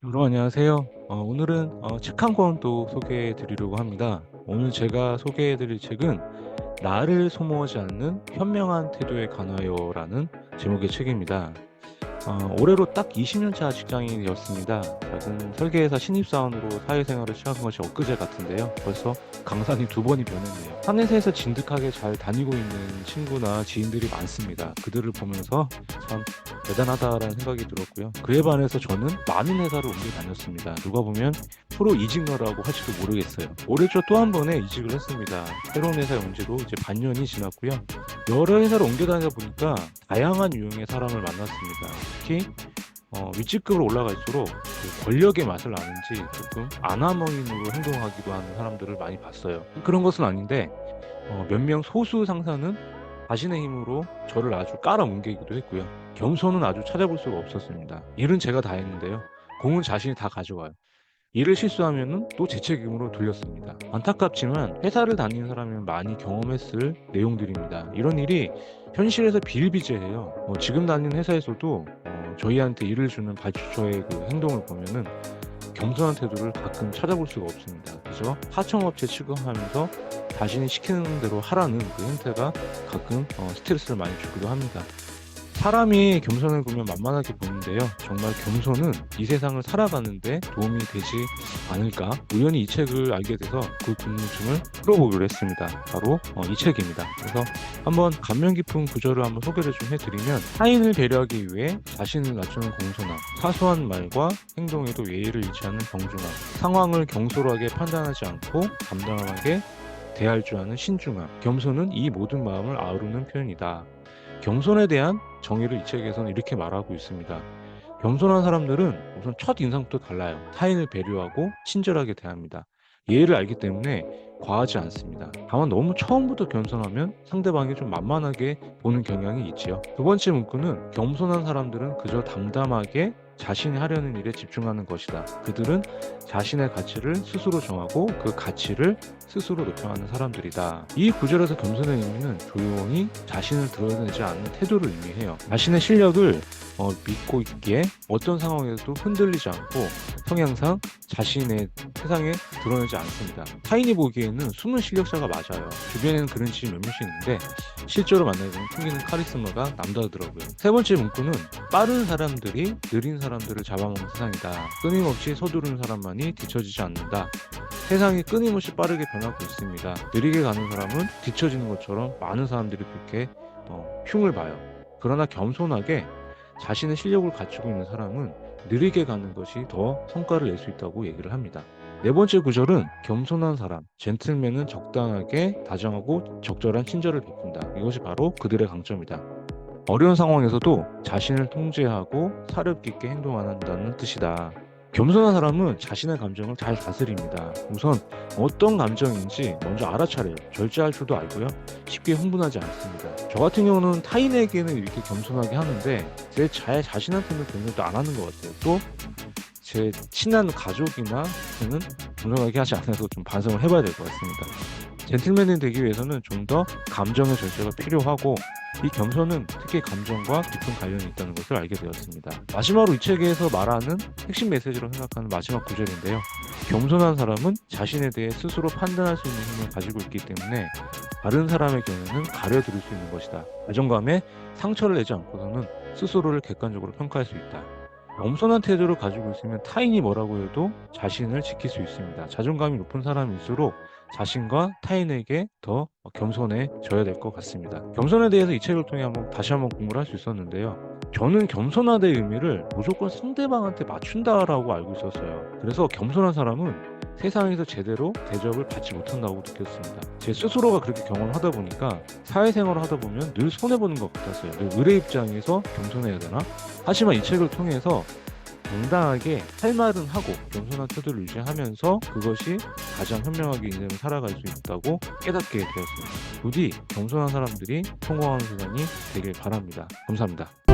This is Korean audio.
여러분 안녕하세요. 오늘은 책 한 권 또 소개해 드리려고 합니다. 오늘 제가 소개해 드릴 책은 나를 소모하지 않는 현명한 태도에 관하여라는 제목의 책입니다. 올해로 딱 20년 차 직장인이 되었습니다. 작은 설계회사 신입사원으로 사회생활을 시작한 것이 엊그제 같은데요. 벌써 강산이 두 번이 변했네요. 한 회사에서 진득하게 잘 다니고 있는 친구나 지인들이 많습니다. 그들을 보면서 참 대단하다라는 생각이 들었고요. 그에 반해서 저는 많은 회사를 옮겨 다녔습니다. 누가 보면 프로 이직러라고 할지도 모르겠어요. 올해 초 또 한 번에 이직을 했습니다. 새로운 회사에 온 지도 이제 반년이 지났고요. 여러 회사를 옮겨 다니다 보니까 다양한 유형의 사람을 만났습니다. 특히 윗직급으로 올라갈수록 그 권력의 맛을 아는지 조금 아나무인으로 행동하기도 하는 사람들을 많이 봤어요. 그런 것은 아닌데 몇 명 소수 상사는 자신의 힘으로 저를 아주 깔아뭉개기도 했고요. 겸손은 아주 찾아볼 수가 없었습니다. 일은 제가 다 했는데요. 공은 자신이 다 가져가요. 일을 실수하면은 또 제 책임으로 돌렸습니다. 안타깝지만 회사를 다니는 사람은 많이 경험했을 내용들입니다. 이런 일이 현실에서 비일비재해요. 지금 다니는 회사에서도 저희한테 일을 주는 발주처의 그 행동을 보면은 겸손한 태도를 가끔 찾아볼 수가 없습니다. 그죠? 하청업체 취급하면서 자신이 시키는 대로 하라는 그 행태가 가끔 스트레스를 많이 주기도 합니다. 사람이 겸손을 보면 만만하게 보는데요. 정말 겸손은 이 세상을 살아가는데 도움이 되지 않을까? 우연히 이 책을 알게 돼서 그 궁금증을 풀어보기로 했습니다. 바로 이 책입니다. 그래서 한번 감명 깊은 구절을 한번 소개를 좀 해드리면, 타인을 배려하기 위해 자신을 낮추는 공손함, 사소한 말과 행동에도 예의를 잃지않는 정중함, 상황을 경솔하게 판단하지 않고 담담하게 대할 줄 아는 신중함, 겸손은 이 모든 마음을 아우르는 표현이다. 겸손에 대한 정의를 이 책에서는 이렇게 말하고 있습니다. 겸손한 사람들은 우선 첫 인상부터 달라요. 타인을 배려하고 친절하게 대합니다. 예의를 알기 때문에 과하지 않습니다. 다만 너무 처음부터 겸손하면 상대방이 좀 만만하게 보는 경향이 있지요. 두 번째 문구는 겸손한 사람들은 그저 담담하게 자신이 하려는 일에 집중하는 것이다. 그들은 자신의 가치를 스스로 정하고 그 가치를 스스로 높여가는 사람들이다. 이 구절에서 겸손의 의미는 조용히 자신을 드러내지 않는 태도를 의미해요. 자신의 실력을 믿고 있기에 어떤 상황에서도 흔들리지 않고 성향상 자신의 세상에 드러내지 않습니다. 타인이 보기에는 숨은 실력자가 맞아요. 주변에는 그런 친구 몇몇이 있는데 실제로 만나보면 풍기는 카리스마가 남다르더라고요. 세 번째 문구는 빠른 사람들이 느린 사람들을 잡아먹는 세상이다. 끊임없이 서두르는 사람만이 뒤처지지 않는다. 세상이 끊임없이 빠르게 변하고 있습니다. 느리게 가는 사람은 뒤처지는 것처럼 많은 사람들이 그렇게 흉을 봐요. 그러나 겸손하게 자신의 실력을 갖추고 있는 사람은 느리게 가는 것이 더 성과를 낼 수 있다고 얘기를 합니다. 네 번째 구절은 겸손한 사람, 젠틀맨은 적당하게 다정하고 적절한 친절을 베푼다. 이것이 바로 그들의 강점이다. 어려운 상황에서도 자신을 통제하고 사력 있게 행동한다는 뜻이다. 겸손한 사람은 자신의 감정을 잘 다스립니다. 우선 어떤 감정인지 먼저 알아차려요. 절제할 줄도 알고요. 쉽게 흥분하지 않습니다. 저 같은 경우는 타인에게는 이렇게 겸손하게 하는데 제 자신한테는 겸손도 안 하는 것 같아요. 또 제 친한 가족이나 는 겸손하게 하지 않아서 좀 반성을 해봐야 될 것 같습니다. 젠틀맨이 되기 위해서는 좀 더 감정의 절제가 필요하고, 이 겸손은 특히 감정과 깊은 관련이 있다는 것을 알게 되었습니다. 마지막으로 이 책에서 말하는 핵심 메시지로 생각하는 마지막 구절인데요. 겸손한 사람은 자신에 대해 스스로 판단할 수 있는 힘을 가지고 있기 때문에 다른 사람의 견해는 가려들일 수 있는 것이다. 자존감에 상처를 내지 않고서는 스스로를 객관적으로 평가할 수 있다. 겸손한 태도를 가지고 있으면 타인이 뭐라고 해도 자신을 지킬 수 있습니다. 자존감이 높은 사람일수록 자신과 타인에게 더 겸손해져야 될 것 같습니다. 겸손에 대해서 이 책을 통해 다시 한번 공부를 할 수 있었는데요. 저는 겸손하다의 의미를 무조건 상대방한테 맞춘다라고 알고 있었어요. 그래서 겸손한 사람은 세상에서 제대로 대접을 받지 못한다고 느꼈습니다. 제 스스로가 그렇게 경험을 하다 보니까 사회생활을 하다 보면 늘 손해보는 것 같았어요. 늘 의뢰 입장에서 겸손해야 되나? 하지만 이 책을 통해서 당당하게 할 말은 하고 겸손한 태도를 유지하면서 그것이 가장 현명하게 인생을 살아갈 수 있다고 깨닫게 되었습니다. 부디 겸손한 사람들이 성공하는 세상이 되길 바랍니다. 감사합니다.